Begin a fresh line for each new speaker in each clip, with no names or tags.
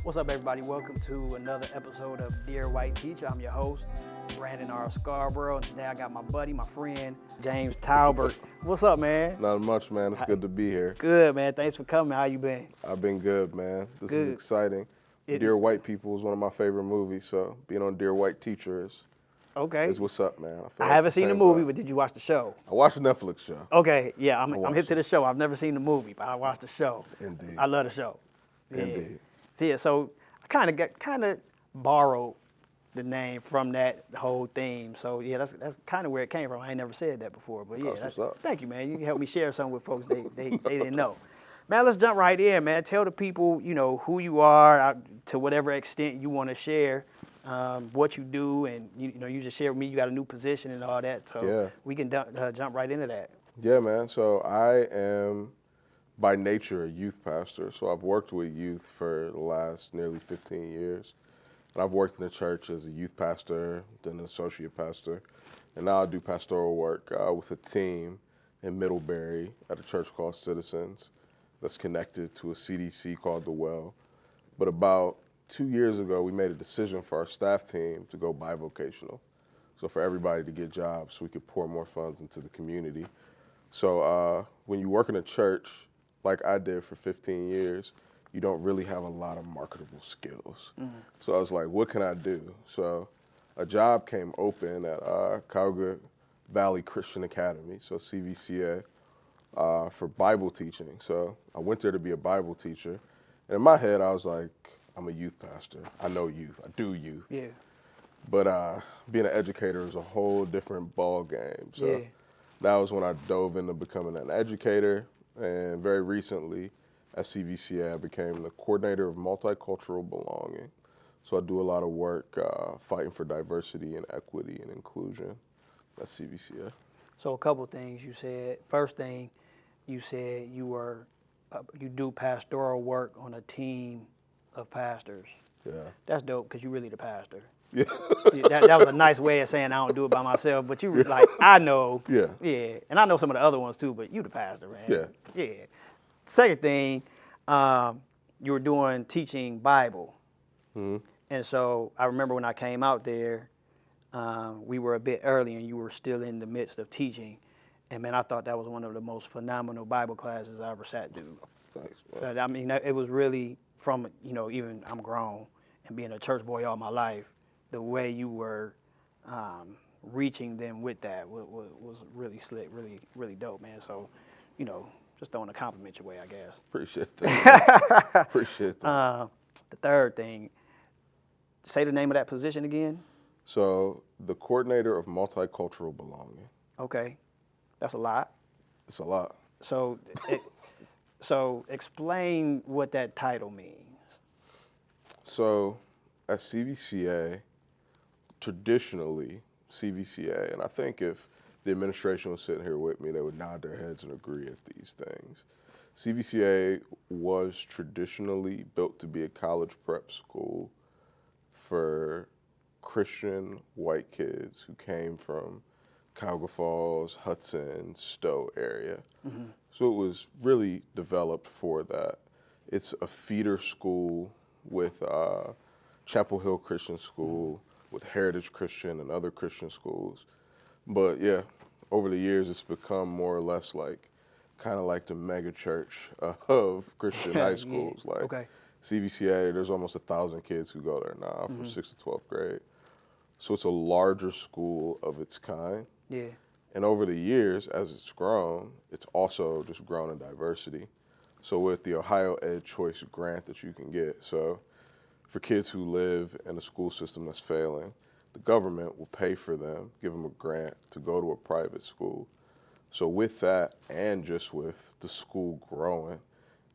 What's up, everybody? Welcome to another episode of Dear White Teacher. I'm your host, Brandon R. Scarborough, and today I got my buddy, my friend, James Talbert. What's up, man?
Not much, man. It's good to be here.
Good, man. Thanks for coming. How you been?
I've been good, man. This
Good.
is exciting. Dear White People is one of my favorite movies, so being on Dear White Teacher is what's up, man.
I haven't seen the movie, but did you watch the show?
I watched the Netflix show.
Okay, yeah, I'm hip to the show. I've never seen the movie, but I watched the show.
Indeed.
I love the show. Yeah.
Indeed.
Yeah, so I kind of borrowed the name from that whole theme. So yeah, that's kind of where it came from. I ain't never said that before, but yeah,
That's what's up.
Thank you, man. You can help me share something with folks they didn't know. Man, let's jump right in, man. Tell the people, who you are to whatever extent you want to share, what you do, and you just share with me. You got a new position and all that, so
Yeah.
we can jump right into that.
Yeah, man. So I am, by nature, a youth pastor. So I've worked with youth for the last nearly 15 years. And I've worked in the church as a youth pastor, then an associate pastor, and now I do pastoral work with a team in Middlebury at a church called Citizens that's connected to a CDC called The Well. But about 2 years ago, we made a decision for our staff team to go bivocational. So for everybody to get jobs so we could pour more funds into the community. So when you work in a church, like I did for 15 years, you don't really have a lot of marketable skills. Mm-hmm. So I was like, what can I do? So a job came open at Cuyahoga Valley Christian Academy, so CVCA, for Bible teaching. So I went there to be a Bible teacher. And in my head, I was like, I'm a youth pastor. I know youth. I do youth.
Yeah.
But being an educator is a whole different ball game. So that was when I dove into becoming an educator. And very recently, at CVCA, I became the Coordinator of Multicultural Belonging. So I do a lot of work fighting for diversity and equity and inclusion at CVCA.
So a couple things you said. First thing, you said you do pastoral work on a team of pastors.
Yeah.
That's dope because you're really the pastor.
Yeah.
that was a nice way of saying I don't do it by myself, but you like, I know.
Yeah.
Yeah. And I know some of the other ones too, but you the pastor, man.
Yeah.
Yeah. Second thing, you were doing teaching Bible. Mm-hmm. And so I remember when I came out there, we were a bit early and you were still in the midst of teaching. And man, I thought that was one of the most phenomenal Bible classes I ever sat through.
Thanks,
man. So, I mean, it was really from, even I'm grown and being a church boy all my life, the way you were reaching them with that was really slick, really, really dope, man. So, just throwing a compliment your way, I guess.
Appreciate that. Appreciate that.
The third thing, say the name of that position again.
So, the Coordinator of Multicultural Belonging.
Okay, that's a lot.
It's a lot.
So, so explain what that title means.
So, at CVCA, traditionally, CVCA, and I think if the administration was sitting here with me, they would nod their heads and agree at these things. CVCA was traditionally built to be a college prep school for Christian white kids who came from Cuyahoga Falls, Hudson, Stowe area. Mm-hmm. So it was really developed for that. It's a feeder school with Chapel Hill Christian School, with Heritage Christian and other Christian schools. But yeah, over the years, it's become more or less kind of like the mega church of Christian high schools.
Yeah. Okay.
CVCA, there's almost 1,000 kids who go there now from 6th to 12th grade. So it's a larger school of its kind.
Yeah.
And over the years, as it's grown, it's also just grown in diversity. So with the Ohio Ed Choice grant that you can get, so for kids who live in a school system that's failing, the government will pay for them, give them a grant to go to a private school. So with that, and just with the school growing,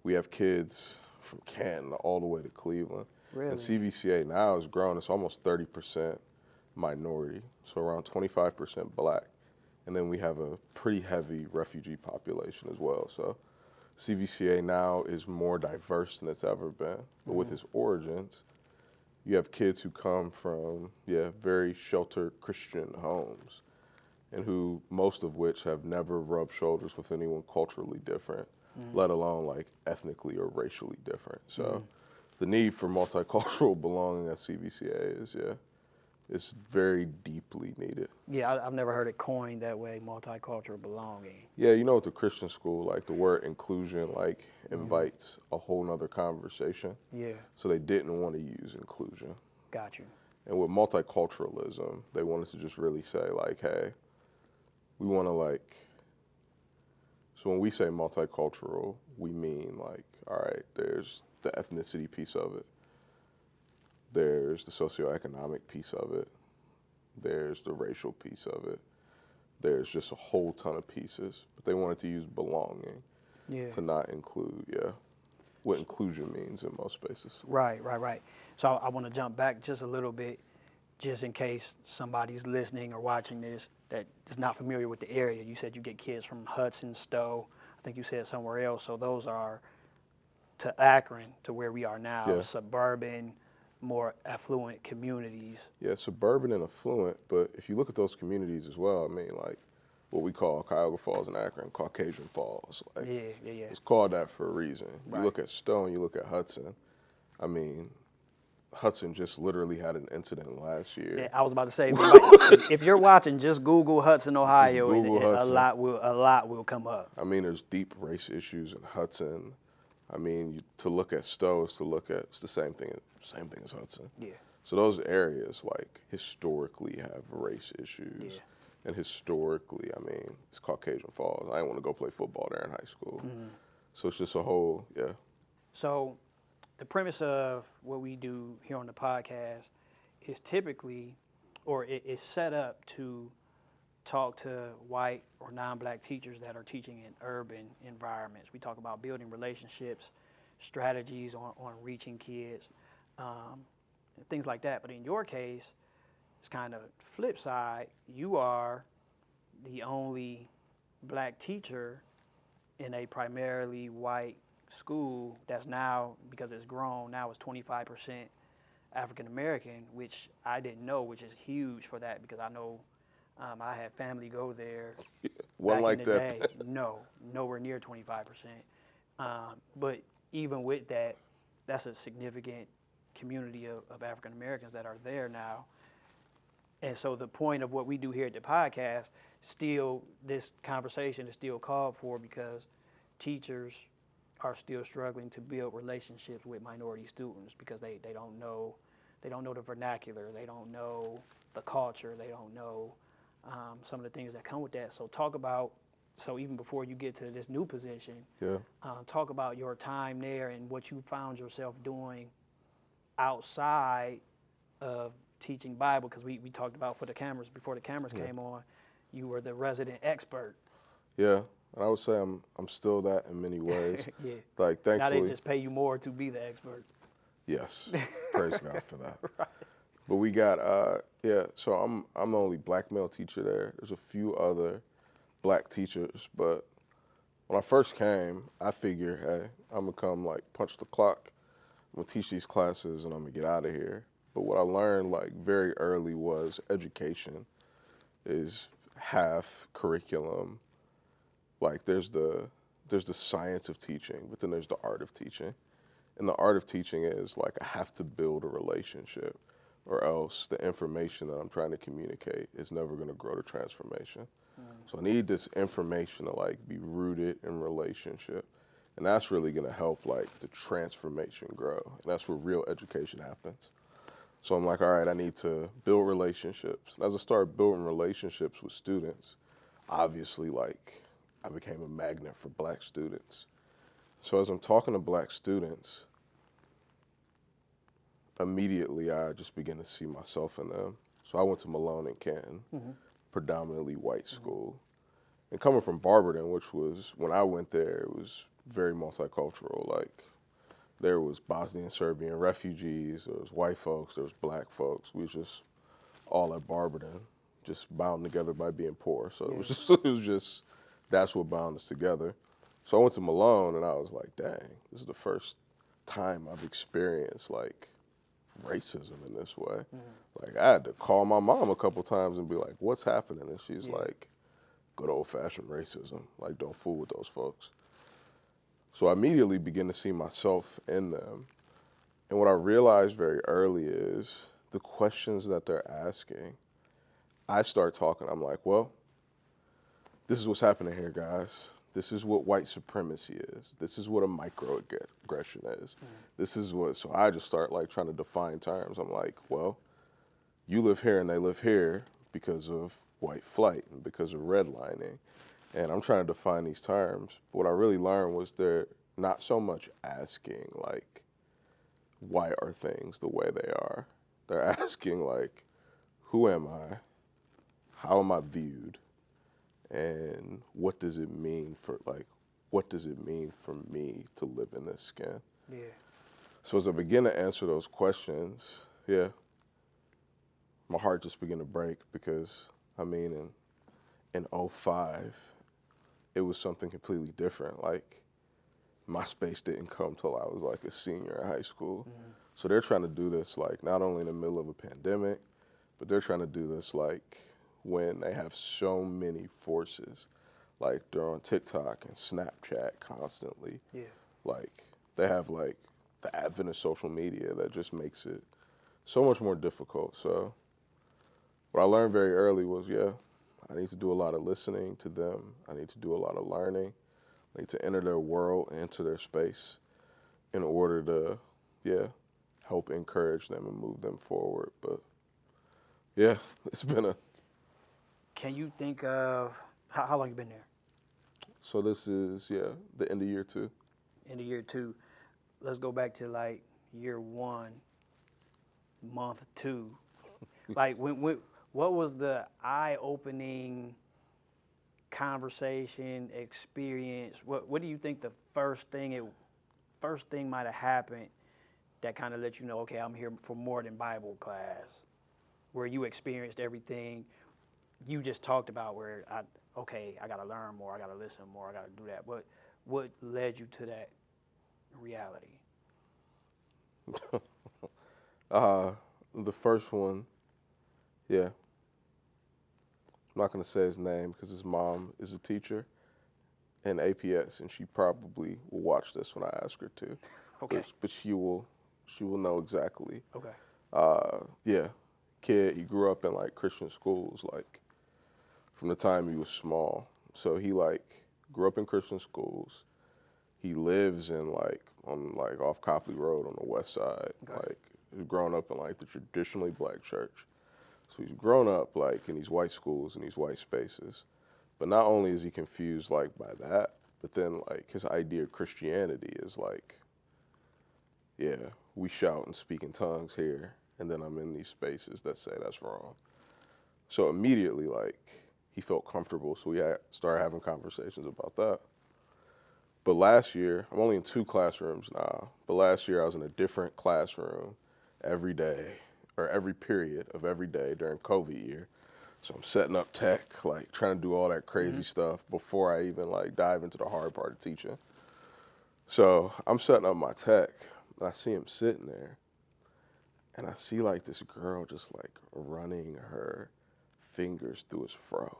we have kids from Canton all the way to Cleveland.
Really?
And CVCA now has grown. It's almost 30% minority, so around 25% black. And then we have a pretty heavy refugee population as well. So CVCA now is more diverse than it's ever been. But with its origins, you have kids who come from, very sheltered Christian homes, and who, most of which have never rubbed shoulders with anyone culturally different, let alone like ethnically or racially different. So the need for multicultural belonging at CVCA is, it's very deeply needed.
Yeah, I've never heard it coined that way, multicultural belonging.
Yeah, you know, at the Christian school, like the word inclusion, like invites a whole nother conversation.
Yeah,
So they didn't want to use inclusion.
got you.
And with multiculturalism, they wanted to just really say like, hey, we want to like, so when we say multicultural, we mean like, all right, there's the ethnicity piece of it. There's the socioeconomic piece of it. There's the racial piece of it. There's just a whole ton of pieces. But they wanted to use belonging to not include, what inclusion means in most spaces.
Right. So I want to jump back just a little bit, just in case somebody's listening or watching this that is not familiar with the area. You said you get kids from Hudson, Stowe. I think you said somewhere else. So those are to Akron, to where we are now, suburban, more affluent communities.
Yeah, suburban and affluent, but if you look at those communities as well, I mean, like what we call Cuyahoga Falls and Akron, Caucasian Falls. Like, it's called that for a reason.
Right.
You look at Stowe and you look at Hudson. I mean, Hudson just literally had an incident last year.
Yeah, I was about to say, if you're watching, just Google Hudson, Ohio,
Just Google
and
Hudson.
a lot will come up.
I mean, there's deep race issues in Hudson. I mean, to look at Stowe is to look at, it's the same thing as Hudson.
Yeah.
So those areas, like, historically have race issues.
Yeah.
And historically, I mean, it's Caucasian Falls. I didn't want to go play football there in high school.
Mm-hmm.
So it's just a whole,
So the premise of what we do here on the podcast is typically, or it is set up to talk to white or non-black teachers that are teaching in urban environments. We talk about building relationships, strategies on reaching kids, and things like that. But in your case, it's kind of flip side. You are the only black teacher in a primarily white school that's now, because it's grown, now it's 25% African American, which I didn't know, which is huge for that, because I know I had family go there.
One like
back in the
that.
day. No, nowhere near 25%. But even with that, that's a significant community of African Americans that are there now. And so the point of what we do here at the podcast, still, this conversation is still called for because teachers are still struggling to build relationships with minority students because they don't know the vernacular, they don't know the culture, they don't know some of the things that come with that. So talk about, so even before you get to this new position, talk about your time there and what you found yourself doing outside of teaching Bible, because we talked about before the cameras came on, you were the resident expert.
Yeah, and I would say I'm still that in many ways.
Yeah.
Like, thankfully.
Now they just pay you more to be the expert.
Yes, praise God for that.
Right.
But we got, so I'm the only black male teacher there. There's a few other black teachers, but when I first came, I figured, hey, I'm gonna come like punch the clock. I'm gonna teach these classes and I'm gonna get out of here. But what I learned like very early was education is half curriculum. Like there's the science of teaching, but then there's the art of teaching. And the art of teaching is like I have to build a relationship, or else the information that I'm trying to communicate is never going to grow to transformation. So I need this information to like be rooted in relationship. And that's really going to help like the transformation grow. And that's where real education happens. So I'm like, all right, I need to build relationships. And as I started building relationships with students, obviously like I became a magnet for black students. So as I'm talking to black students, immediately I just begin to see myself in them. So I went to Malone and Canton, predominantly white school. And coming from Barberton, which was, when I went there, it was very multicultural. Like there was Bosnian Serbian refugees, there was white folks, there was black folks. We was just all at Barberton, just bound together by being poor. So it was just, that's what bound us together. So I went to Malone and I was like, dang, this is the first time I've experienced like racism in this way. Like I had to call my mom a couple times and be like, what's happening? And she's like, good old fashioned racism. Like don't fool with those folks. So I immediately begin to see myself in them. And what I realized very early is the questions that they're asking, I start talking. I'm like, well, this is what's happening here, guys. This is what white supremacy is. This is what a microaggression is. This is what, so I just start like trying to define terms. I'm like, well, you live here and they live here because of white flight and because of redlining. And I'm trying to define these terms. But what I really learned was they're not so much asking like, why are things the way they are? They're asking like, who am I? How am I viewed? And what does it mean for me to live in this skin?
Yeah.
So as I begin to answer those questions, yeah, my heart just began to break because I mean in '05, it was something completely different. Like my space didn't come till I was like a senior in high school. So they're trying to do this like not only in the middle of a pandemic, but they're trying to do this like when they have so many forces, like they're on TikTok and Snapchat constantly.
Yeah.
Like they have like the advent of social media that just makes it so much more difficult. So what I learned very early was, yeah, I need to do a lot of listening to them. I need to do a lot of learning. I need to enter their world, enter their space in order to, yeah, help encourage them and move them forward. But yeah, it's been a.
Can you think of how long you been there?
So this is, yeah, the end of year 2.
End of year 2. Let's go back to like year 1, month 2. Like what was the eye-opening conversation experience? What do you think the first thing might have happened that kind of let you know, okay, I'm here for more than Bible class, where you experienced everything you just talked about, where I got to learn more, I got to listen more, I got to do that. What led you to that reality?
The first one, yeah. I'm not going to say his name because his mom is a teacher in APS, and she probably will watch this when I ask her to.
Okay.
But she will know exactly.
Okay.
Yeah, kid, he grew up in like Christian schools, like from the time he was small. So he like grew up in Christian schools. He lives in like on like off Copley Road on the west side.
Okay.
Like he's grown up in like the traditionally black church. So he's grown up like in these white schools and these white spaces. But not only is he confused like by that, but then like his idea of Christianity is like, yeah, we shout and speak in tongues here, and then I'm in these spaces that say that's wrong. So immediately like he felt comfortable, so we started having conversations about that. But last year, I'm only in 2 classrooms now, but last year I was in a different classroom every day, or every period of every day during COVID year. So I'm setting up tech, like trying to do all that crazy stuff before I even like dive into the hard part of teaching. So I'm setting up my tech, and I see him sitting there, and I see like this girl just like running her fingers through his fro.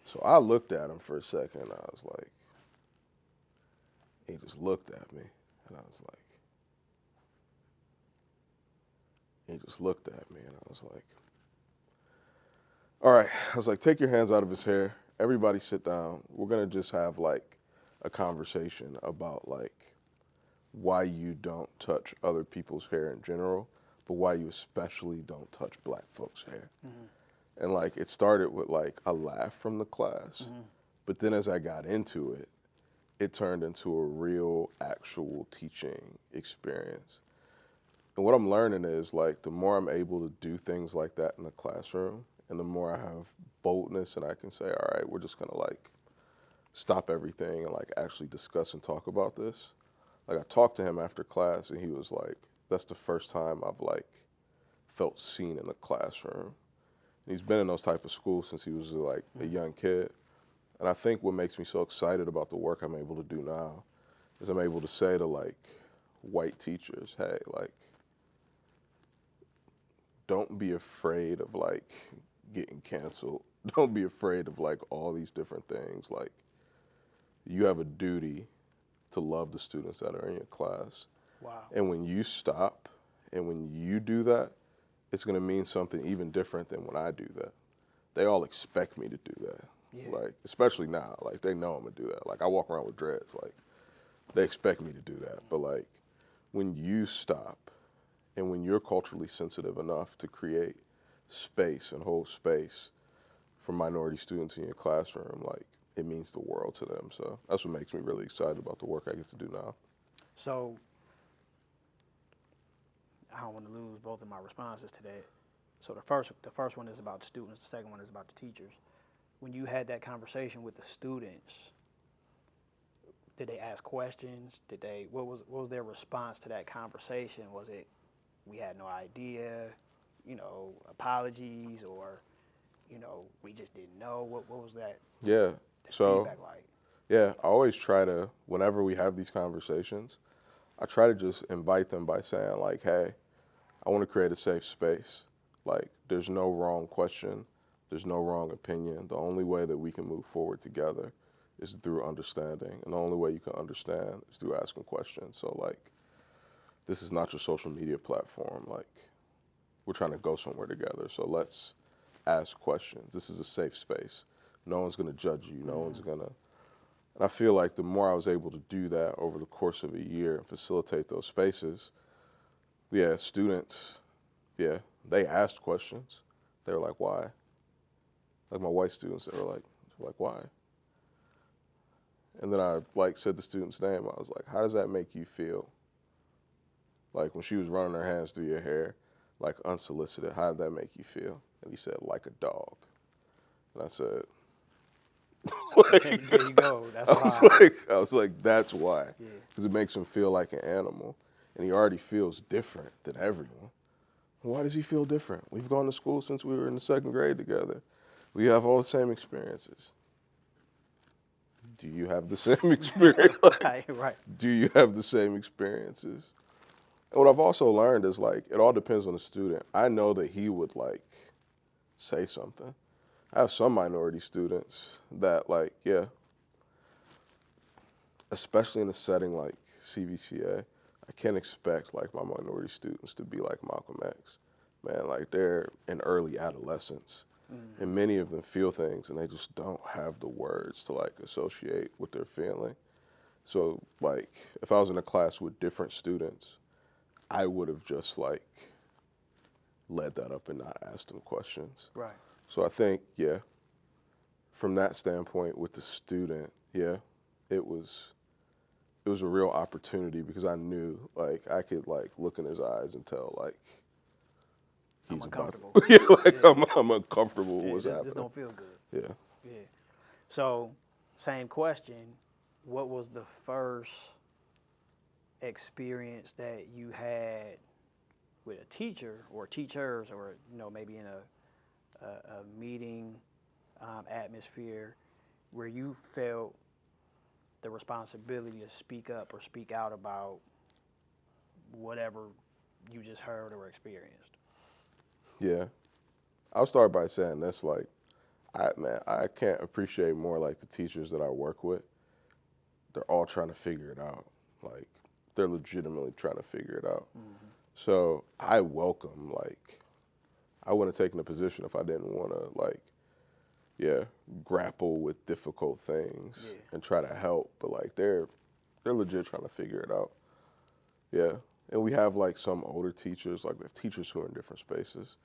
So I looked at him for a second, and I was like, he just looked at me, and I was like, he just looked at me, and I was like, all right. I was like, take your hands out of his hair. Everybody sit down. We're going to just have like a conversation about like why you don't touch other people's hair in general, but why you especially don't touch black folks' hair. And like it started with like a laugh from the class, but then as I got into it, it turned into a real actual teaching experience. And what I'm learning is like the more I'm able to do things like that in the classroom, and the more I have boldness and I can say, all right, we're just gonna like stop everything and like actually discuss and talk about this. Like I talked to him after class, and he was like, that's the first time I've like felt seen in a classroom. And he's been in those type of schools since he was like a young kid. And I think what makes me so excited about the work I'm able to do now is I'm able to say to like white teachers, hey, like, don't be afraid of like getting canceled. Don't be afraid of like all these different things. Like, you have a duty to love the students that are in your class.
Wow.
And when you stop and when you do that, it's going to mean something even different than when I do that. They all expect me to do that.
Yeah.
Like, especially now, like they know I'm going to do that. Like I walk around with dreads, like they expect me to do that. But like when you stop and when you're culturally sensitive enough to create space and hold space for minority students in your classroom, like it means the world to them. So that's what makes me really excited about the work I get to do now.
So I don't want to lose both of my responses to that. So the first one is about the students. The second one is about the teachers. When you had that conversation with the students, did they ask questions? What was their response to that conversation? Was it, we had no idea, apologies, or, we just didn't know? What was that?
Yeah.
That
So
feedback like?
yeah, I always try to, whenever we have these conversations, I try to just invite them by saying like, hey, I want to create a safe space. Like, there's no wrong question. There's no wrong opinion. The only way that we can move forward together is through understanding. And the only way you can understand is through asking questions. So, like, this is not your social media platform. Like, we're trying to go somewhere together. So let's ask questions. This is a safe space. No one's going to judge you. No one's going to. And I feel like the more I was able to do that over the course of a year and facilitate those spaces, yeah, students, yeah, they asked questions. They were like, why? Like my white students, they were like, why? And then I like said the student's name. I was like, how does that make you feel? Like when she was running her hands through your hair, like unsolicited, how did that make you feel? And he said, like a dog. And I said, like,
There you go. That's why.
I was like, that's why.
Yeah.
Because it makes him feel like an animal. And he already feels different than everyone. Why does he feel different? We've gone to school since we were in the second grade together. We have all the same experiences. Do you have the same experience?
Right.
Do you have the same experiences? And what I've also learned is like, it all depends on the student. I know that he would like say something. I have some minority students that like, yeah, especially in a setting like CVCA, I can't expect like my minority students to be like Malcolm X. Man, like they're in early adolescence.
Mm-hmm.
And many of them feel things and they just don't have the words to like associate what they're feeling. So like if I was in a class with different students, I would have just like led that up and not asked them questions.
Right.
So I think, yeah, from that standpoint with the student, yeah, it was a real opportunity because I knew like I could like look in his eyes and tell like
I'm
he's
uncomfortable.
about to, yeah, like
Yeah.
I'm uncomfortable with what's
This
happening.
don't feel good.
Yeah.
Yeah. So, same question. What was the first experience that you had with a teacher or teachers, or maybe in a meeting atmosphere, where you felt the responsibility to speak up or speak out about whatever you just heard or experienced?
Yeah. I'll start by saying this, like, I can't appreciate more like the teachers that I work with. They're all trying to figure it out. Like, they're legitimately trying to figure it out.
Mm-hmm.
So I welcome, like, I wouldn't have taken a position if I didn't want to, like, yeah, grapple with difficult things and try to help. But like, they're legit trying to figure it out. Yeah. And we have like some older teachers, like we have teachers who are in different spaces.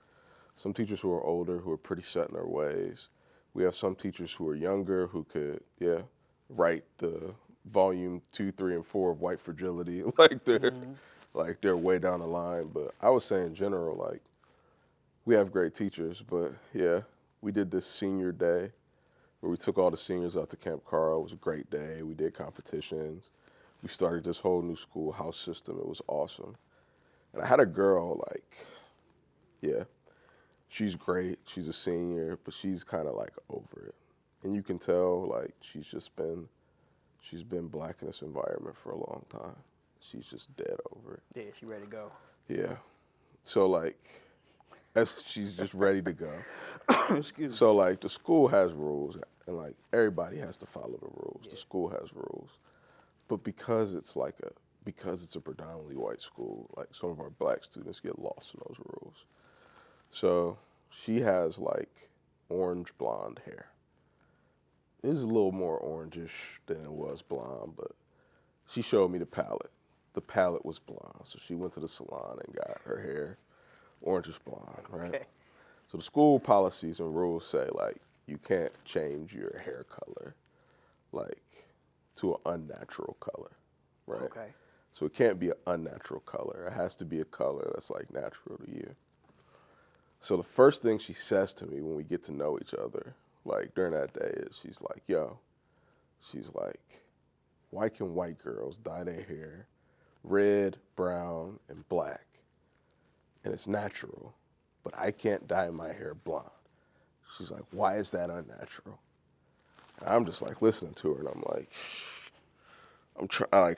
Some teachers who are older, who are pretty set in their ways. We have some teachers who are younger, who could, yeah, write the volume 2, 3, and 4 of White Fragility. Like they're way down the line. But I would say in general, like, we have great teachers. But yeah, we did this senior day where we took all the seniors out to Camp Carl. It was a great day. We did competitions. We started this whole new schoolhouse system. It was awesome. And I had a girl, like, yeah, she's great. She's a senior, but she's kind of like over it. And you can tell, like, she's been black in this environment for a long time. She's just dead over it.
Yeah, she ready to go.
Yeah. So, like, she's just ready to go.
Excuse me.
So, like, the school has rules, and, like, everybody has to follow the rules.
Yeah.
The school has rules. but because it's a predominantly white school, like some of our black students get lost in those rules. So she has like orange blonde hair. It was a little more orangish than it was blonde, but she showed me the palette. The palette was blonde, so she went to the salon and got her hair orangish blonde, right?
Okay.
So the school policies and rules say like you can't change your hair color like to an unnatural color, right?
Okay.
So it can't be an unnatural color. It has to be a color that's like natural to you. So the first thing she says to me when we get to know each other, like during that day, is she's like, she's like, why can white girls dye their hair red, brown, and black? And it's natural, but I can't dye my hair blonde. She's like, why is that unnatural? And I'm just like listening to her, and I'm like,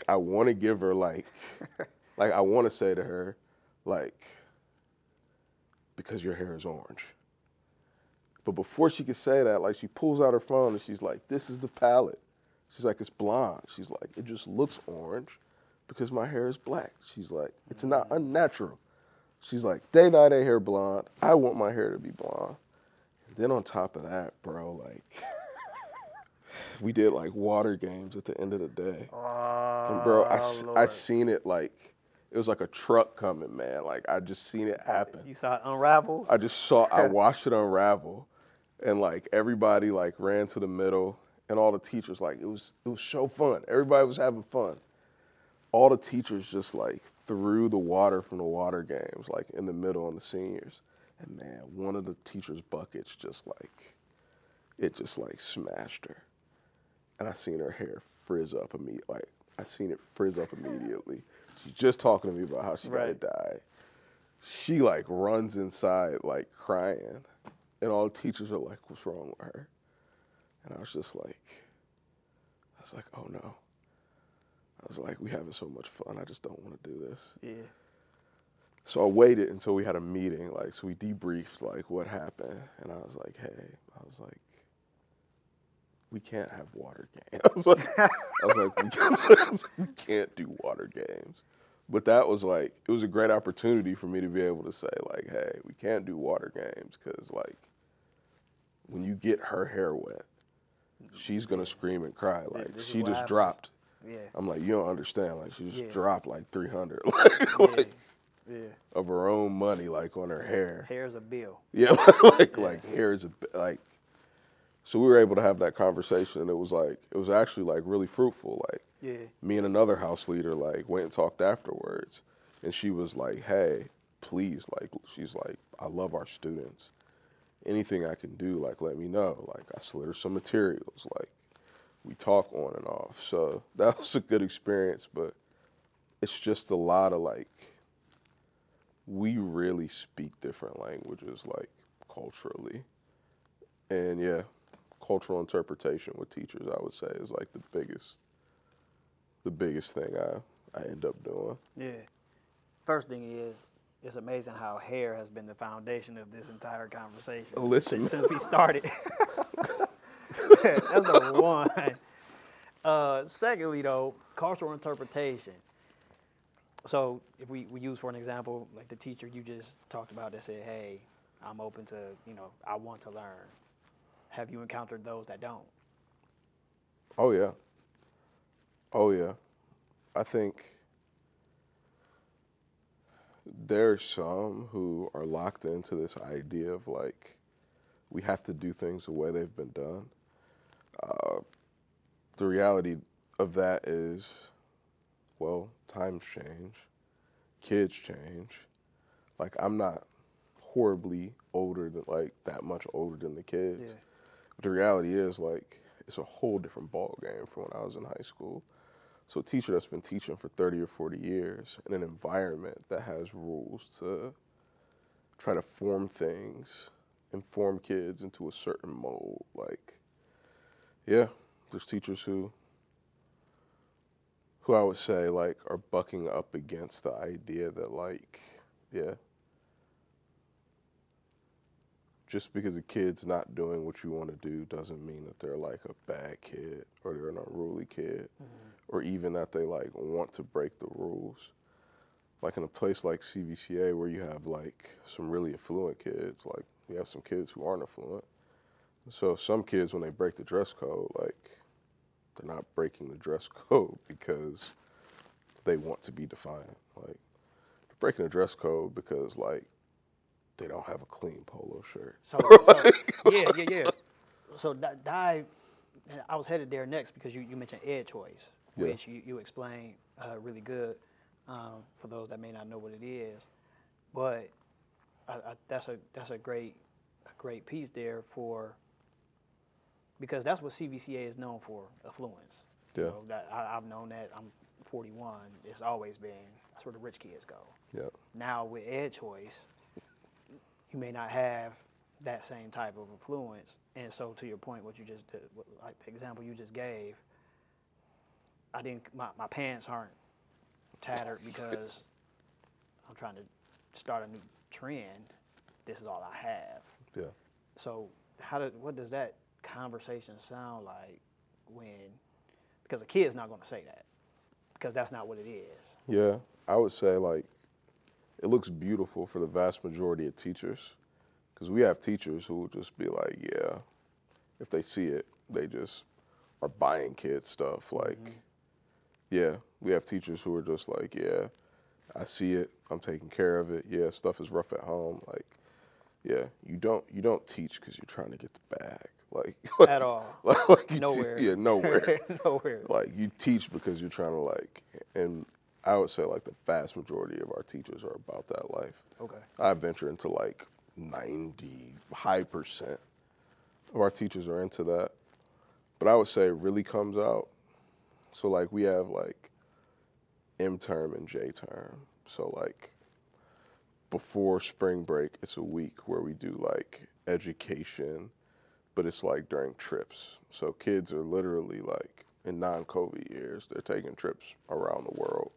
I want to give her like I want to say to her, like, because your hair is orange. But before she could say that, like, she pulls out her phone and she's like, this is the palette. She's like, it's blonde. She's like, it just looks orange because my hair is black. She's like, it's not unnatural. She's like, they dye their hair blonde. I want my hair to be blonde. And then on top of that, bro, like, we did like water games at the end of the day. And bro, I seen it like, it was like a truck coming, man. Like, I just seen it happen.
You saw it unravel?
I watched it unravel. And like, everybody like ran to the middle, and all the teachers, like, it was so fun. Everybody was having fun. All the teachers just like threw the water from the water games, like in the middle on the seniors. And man, one of the teacher's buckets just like smashed her. And I seen her hair frizz up immediately. Like, I seen it frizz up immediately. She's just talking to me about how she got it dyed. She like runs inside like crying, and all the teachers are like, what's wrong with her? And I was like, oh no. I was like, we having so much fun, I just don't want to do this.
Yeah.
So I waited until we had a meeting, like, so we debriefed like what happened, and I was like, we can't have water games. I was like, we can't do water games. But that was like, it was a great opportunity for me to be able to say like, hey, we can't do water games because like, when you get her hair wet, she's gonna scream and cry. Like, she just dropped.
Yeah.
I'm like, you don't understand. Like, she just dropped like 300 of her own money, like on her hair.
Hair's a bill.
Yeah, like hair is like. So we were able to have that conversation, and it was actually like really fruitful. Like, me and another house leader like went and talked afterwards, and she was like, hey, please, like, she's like, I love our students. Anything I can do, like, let me know. Like, I slid her some materials. Like, we talk on and off. So that was a good experience, but it's just a lot of like, we really speak different languages, like, culturally. And yeah, cultural interpretation with teachers, I would say, is like the biggest thing I end up doing.
Yeah. First thing is, it's amazing how hair has been the foundation of this entire conversation.
Listen,
since we started. That's number one. Secondly, though, cultural interpretation. So if we use, for an example, like the teacher you just talked about that said, hey, I'm open to, I want to learn. Have you encountered those that don't?
Oh, yeah. Oh, yeah. I think there's some who are locked into this idea of like, we have to do things the way they've been done. The reality of that is, well, times change, kids change. Like, I'm not horribly older than, like, that much older than the kids.
Yeah.
But the reality is, like, it's a whole different ball game from when I was in high school. So a teacher that's been teaching for 30 or 40 years in an environment that has rules to try to form things and form kids into a certain mold, like, yeah, there's teachers who I would say, like, are bucking up against the idea that, like, yeah, just because a kid's not doing what you want to do doesn't mean that they're, like, a bad kid or they're an unruly kid or even that they like want to break the rules. Like in a place like CVCA where you have like some really affluent kids, like we have some kids who aren't affluent. So some kids, when they break the dress code, like they're not breaking the dress code because they want to be defiant. Like they're breaking the dress code because like they don't have a clean polo shirt.
So yeah. So dive. I was headed there next because you mentioned ed choice, which you explained really good for those that may not know what it is. But that's a great piece there for, because that's what CVCA is known for, affluence.
Yeah.
You know, that I've known that. I'm 41. It's always been, that's where the rich kids go.
Yeah.
Now with ed choice, you may not have that same type of affluence. And so to your point, what you just did, like the example you just gave, my pants aren't tattered because I'm trying to start a new trend. This is all I have.
Yeah.
So what does that conversation sound like because a kid's not going to say that, because that's not what it is.
Yeah, I would say like it looks beautiful for the vast majority of teachers, because we have teachers who will just be like, yeah, if they see it, they just are buying kids stuff. Like, yeah, we have teachers who are just like, yeah, I see it, I'm taking care of it. Yeah, stuff is rough at home. Like, yeah, you don't teach because you're trying to get the bag. Like
At all.
Like
Nowhere.
Nowhere.
Nowhere.
Like you teach because you're trying to like, and I would say like the vast majority of our teachers are about that life.
Okay.
I venture into like 90% of our teachers are into that. But I would say it really comes out. So like we have like M term and J term. So like before spring break, it's a week where we do like education, but it's like during trips. So kids are literally like in non-COVID years, they're taking trips around the world,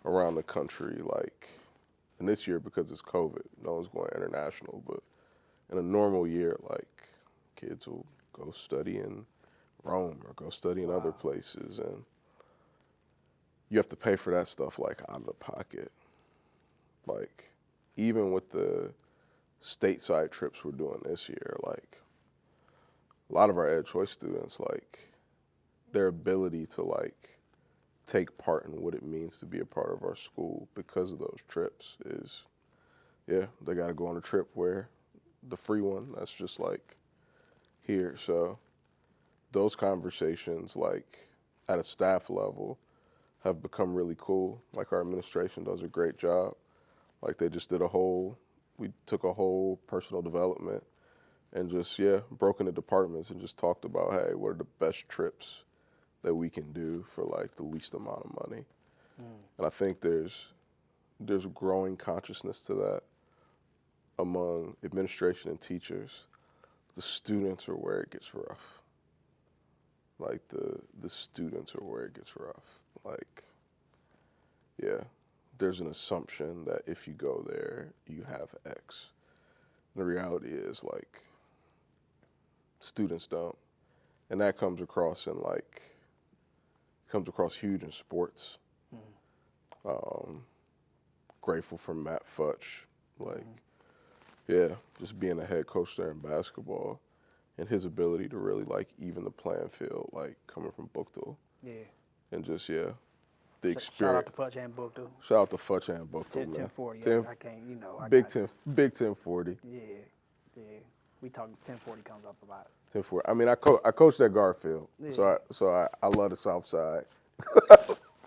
around the country. Like, and this year because it's COVID, no one's going international. But in a normal year, like kids will go study in Rome or go study in other places, and you have to pay for that stuff like out of the pocket. Like even with the stateside trips we're doing this year, like a lot of our ed choice students, like their ability to like take part in what it means to be a part of our school because of those trips is, yeah, they got to go on a trip where the free one, that's just like here. So those conversations, like at a staff level, have become really cool. Like our administration does a great job. Like they just we took a whole personal development and just, broke into departments and just talked about, hey, what are the best trips that we can do for like the least amount of money? And I think there's a growing consciousness to that among administration and teachers. The students are where it gets rough. Like the students are where it gets rough. Like, yeah, there's an assumption that if you go there, you have X. The reality is like students don't. And that comes across huge in sports. Grateful for Matt Futch, like, just being a head coach there in basketball and his ability to really like even the playing field, like coming from Bookville. Yeah. And just, the experience.
Shout out to Futch and Bookville.
Shout out to Futch and Bookville,
1040.
10,
I can't, I
Big
got
1040.
Yeah. We talk 1040 comes up a lot.
1040. I mean, I coached at Garfield,
Yeah.
so I love the South Side.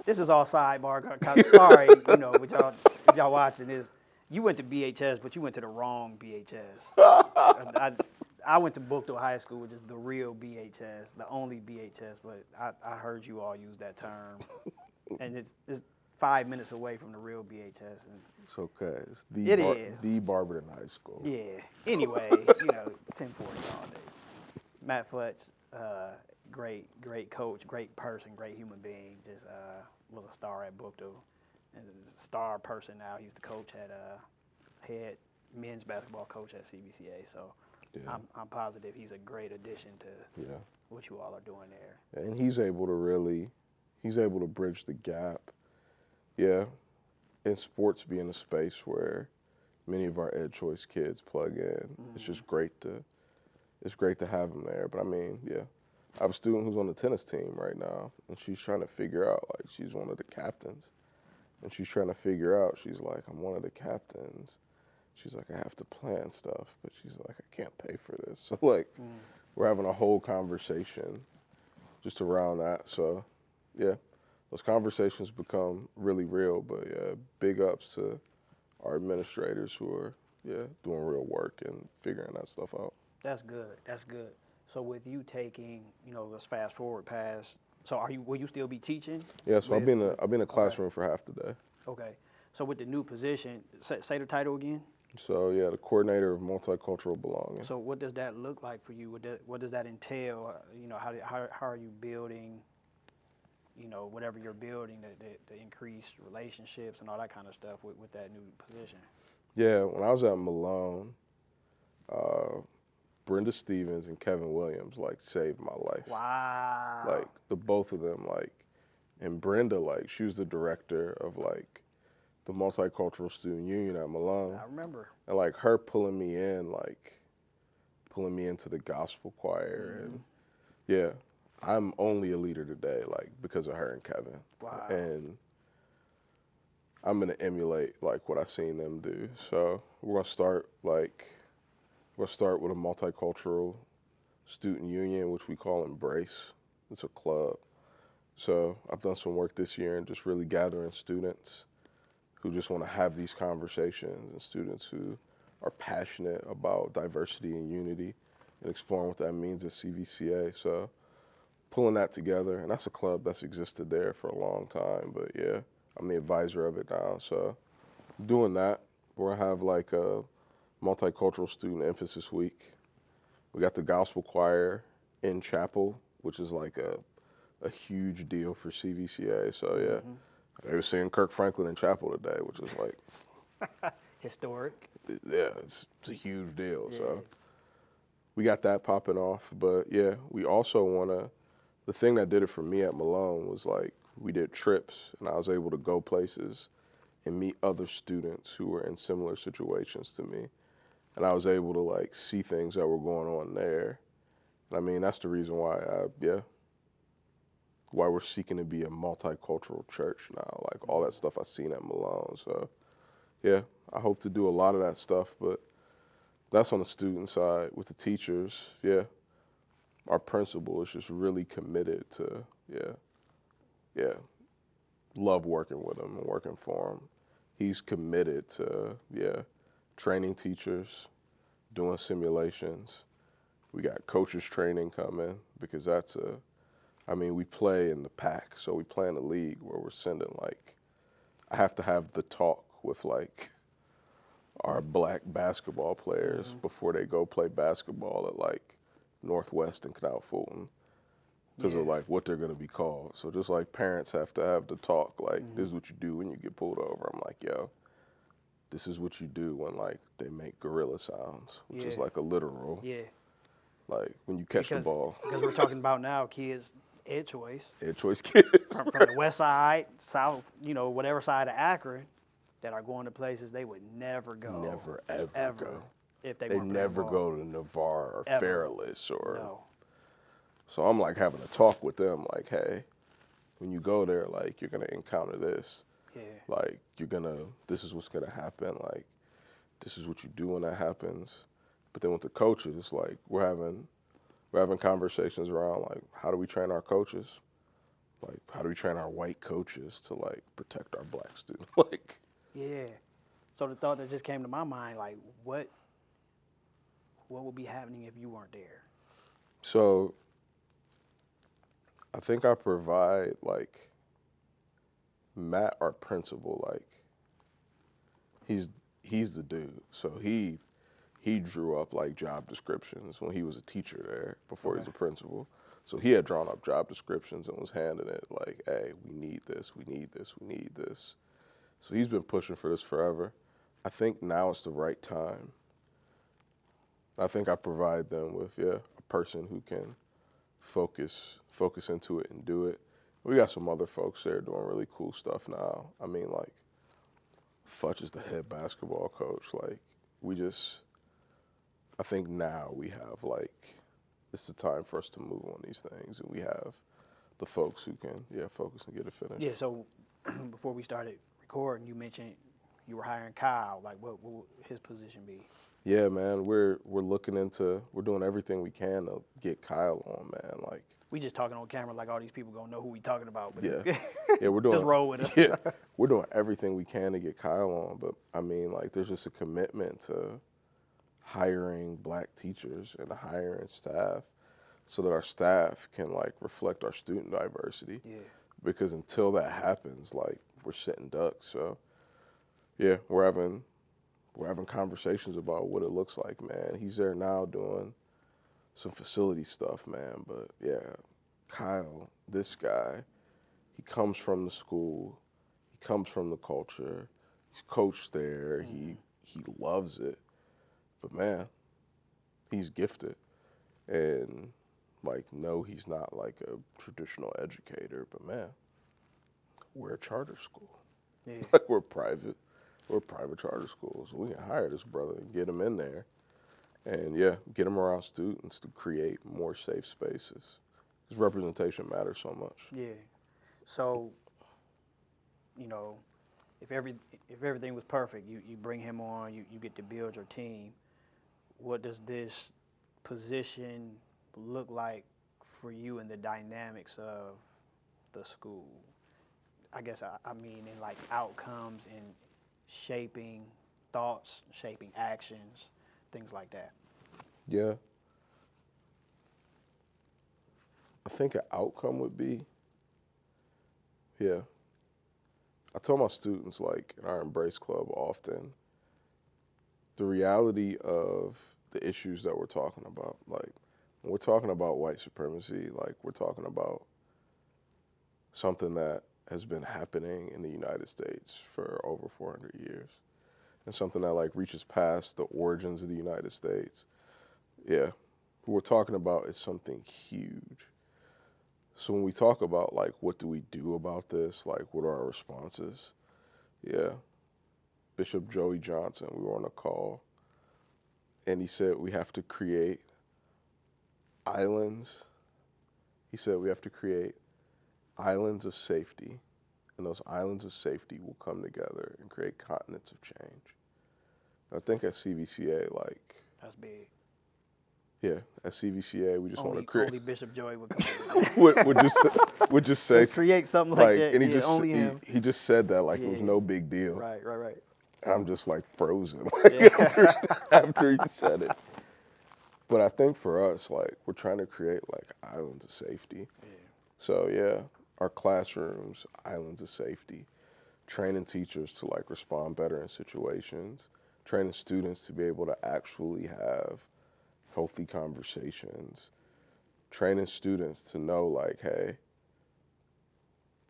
This is all sidebar. Sorry, what y'all watching this. You went to BHS, but you went to the wrong BHS. I went to Bookville High School, which is the real BHS, the only BHS. But I heard you all use that term, and it's 5 minutes away from the real BHS. And
it's okay. It's the Barberton High School.
Yeah. Anyway, 1040 all day. Matt Futch, great coach, great person, great human being. Just was a star at Bookville, and is a star person now. He's the coach at head men's basketball coach at CVCA. So I'm positive he's a great addition to what you all are doing there.
And he's able to really he's able to bridge the gap. Yeah, in sports being a space where many of our ed choice kids plug in. It's just great to have him there. But I mean, yeah, I have a student who's on the tennis team right now, and she's trying to figure out, like, she's one of the captains, and she's trying to figure out, she's like, I'm one of the captains. She's like, I have to plan stuff, but she's like, I can't pay for this. So, like, we're having a whole conversation just around that. So, yeah, those conversations become really real. But, yeah, big ups to our administrators who are, doing real work and figuring that stuff out.
That's good. That's good. So with you taking, let's fast forward past. So will you still be teaching?
Yeah, so I've been in a classroom for half the day.
Okay. So with the new position, say the title again.
So yeah, the Coordinator of Multicultural Belonging.
So what does that look like for you? What does that entail? How are you building? Whatever you're building, the increased relationships and all that kind of stuff with that new position.
Yeah, when I was at Malone, Brenda Stevens and Kevin Williams like saved my life.
Wow.
Like the both of them, like, and Brenda, like, she was the director of like the Multicultural Student Union at Malone.
I remember.
And like her pulling me into the gospel choir, and yeah, I'm only a leader today, like, because of her and Kevin.
Wow.
And I'm gonna emulate like what I seen them do. So we're gonna start with a multicultural student union, which we call Embrace. It's a club. So I've done some work this year and just really gathering students who just want to have these conversations, and students who are passionate about diversity and unity and exploring what that means at CVCA. So pulling that together, and that's a club that's existed there for a long time, but yeah, I'm the advisor of it now. So doing that, we're gonna have like a multicultural student emphasis week. We got the gospel choir in chapel, which is like a huge deal for CVCA. So yeah, they were singing Kirk Franklin in chapel today, which is like
historic.
Yeah, it's a huge deal. Yeah. So we got that popping off. But yeah, we also the thing that did it for me at Malone was like we did trips, and I was able to go places and meet other students who were in similar situations to me. And I was able to like see things that were going on there. And I mean, that's the reason why why we're seeking to be a multicultural church now, like all that stuff I've seen at Malone. So yeah, I hope to do a lot of that stuff, but that's on the student side. With the teachers, yeah, our principal is just really committed to, love working with him and working for him. He's committed to, training teachers, doing simulations. We got coaches training coming, because we play in the pack. So we play in the league where we're sending I have to have the talk with our black basketball players before they go play basketball at Northwest and Canal Fulton, because of what they're going to be called. So just like parents have to have the talk, this is what you do when you get pulled over. I'm like, yo, this is what you do when they make gorilla sounds, which is a literal.
Yeah.
When you catch the ball.
Because we're talking about now kids, ed choice.
Ed choice kids.
From the west side, south, whatever side of Akron, that are going to places they would never go.
Never, ever go.
If they
never go to Navarre or Fairless or.
No.
So I'm having a talk with them, hey, when you go there, you're gonna encounter this.
Yeah.
This is what's gonna happen. This is what you do when that happens. But then with the coaches, we're having conversations around how do we train our coaches? How do we train our white coaches to protect our black students?
Yeah. So the thought that just came to my mind, what would be happening if you weren't there?
So I think I provide Matt, our principal, he's the dude. So he drew up job descriptions when he was a teacher there before he was a principal. So he had drawn up job descriptions and was handing it hey, we need this, we need this, we need this. So he's been pushing for this forever. I think now it's the right time. I think I provide them with a person who can focus into it and do it. We got some other folks there doing really cool stuff now. I mean, like, Futch is the head basketball coach. Like, we just, I think now we have, like, it's the time for us to move on these things. And we have the folks who can, focus and get it finished.
Yeah, so before we started recording, you mentioned you were hiring Kyle. Like, what would his position be?
Yeah, man, we're doing everything we can to get Kyle on, man. Like,
We just talking on camera like all these people gonna know who we talking about. But
yeah, we're doing
just roll with it.
Yeah, we're doing everything we can to get Kyle on. But I mean, like, there's just a commitment to hiring black teachers and hiring staff, so that our staff can, like, reflect our student diversity.
Yeah.
Because until that happens, like, we're sitting ducks. So yeah, we're having conversations about what it looks like, man. He's there now doing some facility stuff, man. But yeah, Kyle, this guy, he comes from the school, he comes from the culture, he's coached there, he loves it. But man, he's gifted. And, like, no, he's not like a traditional educator, but man, we're a charter school.
Yeah.
Like, we're private charter schools. We can hire this brother and get him in there and get him around students to create more safe spaces. Because representation matters so much.
Yeah. So, you know, if everything was perfect, you bring him on, you get to build your team. What does this position look like for you in the dynamics of the school? I guess I mean in, like, outcomes and shaping thoughts, shaping actions, things like that.
Yeah. I think an outcome would be, I tell my students, like, in our Embrace Club often, the reality of the issues that we're talking about. Like, when we're talking about white supremacy, like, we're talking about something that has been happening in the United States for over 400 years. And something that, like, reaches past the origins of the United States. Yeah. What we're talking about is something huge. So when we talk about, like, what do we do about this? Like, what are our responses? Yeah. Bishop Joey Johnson, we were on a call, and he said we have to create islands. He said we have to create islands of safety, and those islands of safety will come together and create continents of change. I think at CVCA, like...
That's big.
Yeah, at CVCA, we just want to create...
Only Bishop Joey would come over
would just say...
Just create something like that.
And
Only him.
He just said that like it was no big deal.
Right.
And I'm just, like, frozen after he said it. But I think for us, like, we're trying to create, like, islands of safety.
Yeah.
So, yeah, our classrooms, islands of safety, training teachers to, like, respond better in situations, training students to be able to actually have healthy conversations, training students to know, like, hey,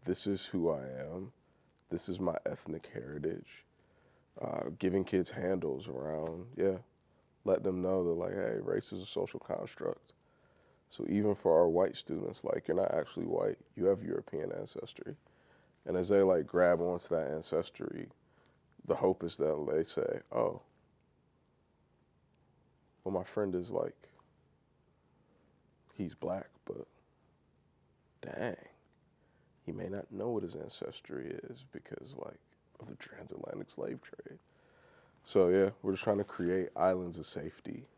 this is who I am, this is my ethnic heritage, giving kids handles around, let them know that, like, hey, race is a social construct. So even for our white students, like, you're not actually white, you have European ancestry. And as they, like, grab onto that ancestry, the hope is that they say, oh, well, my friend is, like, he's black, but dang, he may not know what his ancestry is because, like, of the transatlantic slave trade. So, yeah, we're just trying to create islands of safety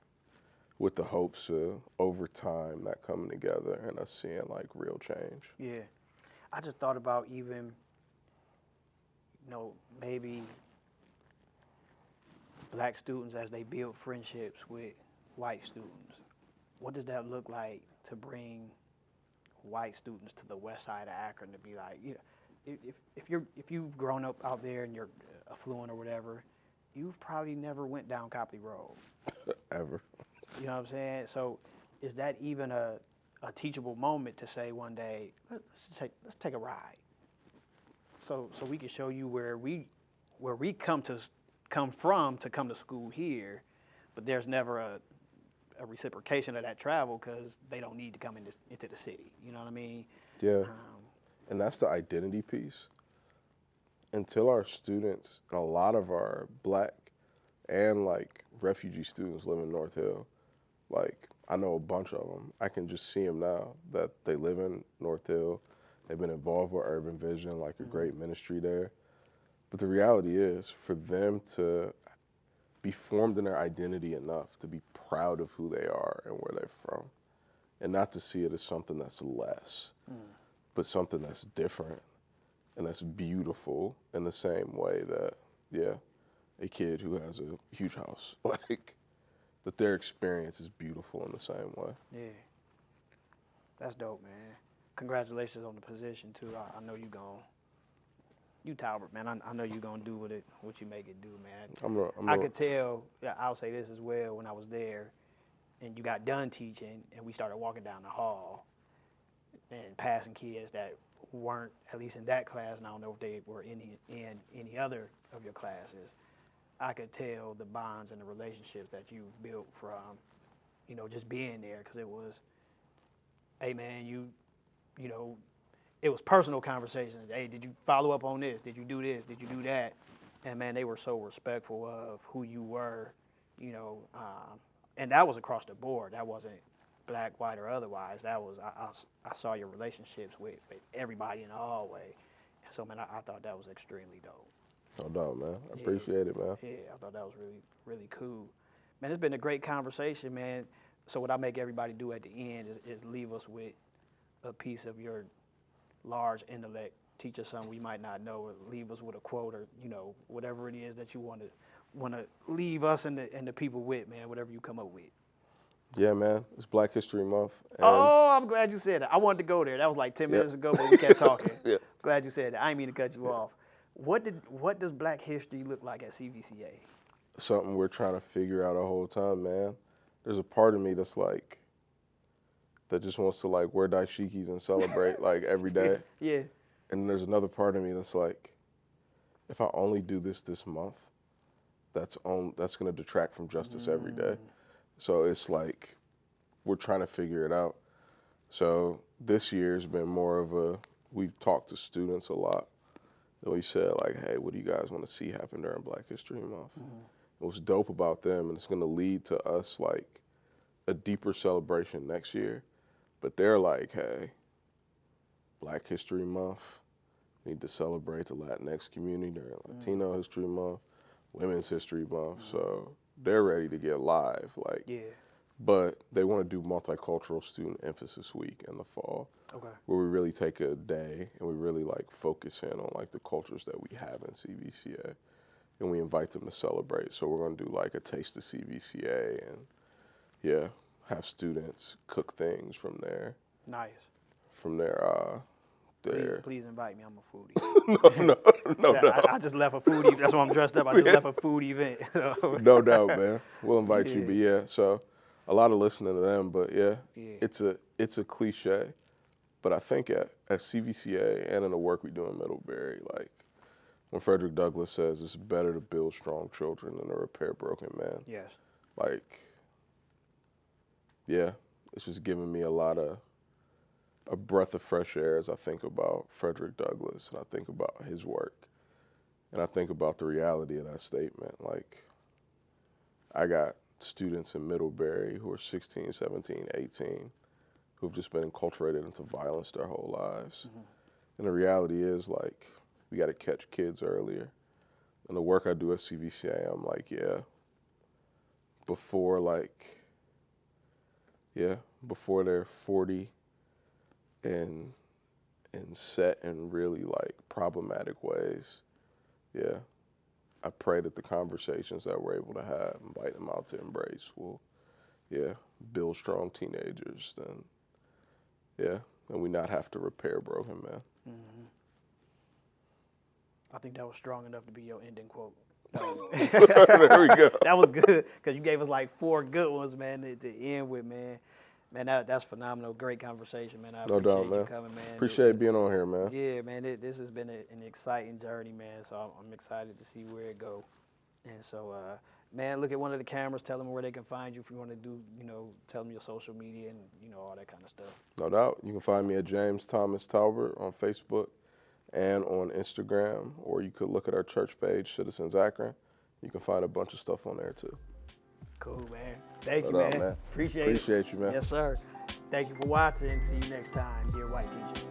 with the hopes of, over time, that coming together and us seeing, like, real change.
Yeah. I just thought about even, maybe black students as they build friendships with white students. What does that look like to bring white students to the west side of Akron to be like, if you've grown up out there and you're affluent or whatever, you've probably never went down Copley Road.
Ever.
You know what I'm saying? So is that even a teachable moment to say one day, let's take a ride, so we can show you where we come from to come to school here, but there's never a reciprocation of that travel because they don't need to come into the city. You know what I mean?
Yeah. And that's the identity piece. Until our students, and a lot of our Black and like refugee students live in North Hill, like I know a bunch of them. I can just see them now that they live in North Hill. They've been involved with Urban Vision, like a great ministry there. But the reality is, for them to be formed in their identity enough to be proud of who they are and where they're from, and not to see it as something that's less, but something that's different and that's beautiful in the same way that, yeah, a kid who has a huge house, like, that their experience is beautiful in the same way.
Yeah. That's dope, man. Congratulations on the position, too. I know you Talbert, man. I know you're going to do what you make it do, man. I could tell, I'll say this as well, when I was there, and you got done teaching, and we started walking down the hall and passing kids that weren't, at least in that class, and I don't know if they were in any other of your classes. I could tell the bonds and the relationships that you built from, just being there, because it was, hey, man, you know, it was personal conversations. Hey, did you follow up on this? Did you do this? Did you do that? And, man, they were so respectful of who you were, and that was across the board. That wasn't Black, white, or otherwise. That was, I saw your relationships with everybody in the hallway. And so, man, I thought that was extremely dope.
No doubt, man. I appreciate it, man.
Yeah, I thought that was really, really cool. Man, it's been a great conversation, man. So what I make everybody do at the end is leave us with a piece of your large intellect, teach us something we might not know, or leave us with a quote, or whatever it is that you want to leave us and the people with, man. Whatever you come up with.
Yeah, man. It's Black History Month. And
I'm glad you said that. I wanted to go there. That was like 10 minutes ago, but we kept talking.
Yeah.
Glad you said that. I didn't mean to cut you off. What does Black history look like at CVCA?
Something we're trying to figure out the whole time, man. There's a part of me that's like, that just wants to like wear dashikis and celebrate like every day.
Yeah.
And there's another part of me that's like, if I only do this month, that's going to detract from justice every day. So it's like, we're trying to figure it out. So this year's been more of we've talked to students a lot. And we said like, hey, what do you guys want to see happen during Black History Month? It was dope about them, and it's going to lead to us like a deeper celebration next year. But they're like, hey, Black History Month, we need to celebrate the Latinx community during Latino History Month, Women's History Month. So they're ready to get live, like.
Yeah.
But they want to do Multicultural Student Emphasis Week in the fall, where we really take a day and we really like focus in on like the cultures that we have in CVCA, and we invite them to celebrate. So we're going to do like a taste of CVCA and have students cook things from there.
Nice.
From there,
Please invite me. I'm a foodie.
no doubt.
I just left a foodie. That's why I'm dressed up. I just left a food event.
No doubt, man. We'll invite you. But so a lot of listening to them. But it's a cliche. But I think at CVCA and in the work we do in Middlebury, like when Frederick Douglass says it's better to build strong children than to repair broken men.
Yes.
Like, it's just giving me a breath of fresh air as I think about Frederick Douglass, and I think about his work, and I think about the reality of that statement. Like, I got students in Middlebury who are 16, 17, 18, who've just been enculturated into violence their whole lives. And the reality is, like, we got to catch kids earlier. And the work I do at CVCA, I'm like, before they're 40 and set in really like problematic ways, I pray that the conversations that we're able to have, invite them out to embrace, will build strong teenagers, and we not have to repair broken men.
I think that was strong enough to be your ending quote.
There we go.
That was good, because you gave us like 4 good ones, man, to end with, man. Man, that's phenomenal. Great conversation, man. I appreciate you coming, man.
Appreciate being on here, man.
Yeah, man. This has been an exciting journey, man. So I'm excited to see where it goes. And so, man, look at one of the cameras, tell them where they can find you if you want to do, tell them your social media and, all that kind of stuff.
No doubt. You can find me at James Thomas Talbert on Facebook and on Instagram, or you could look at our church page, Citizens Akron. You can find a bunch of stuff on there too.
Cool, man. Thank you,
No doubt,
man.
man.
Appreciate
you, man.
Yes, sir. Thank you for watching. See you next time, dear white teacher.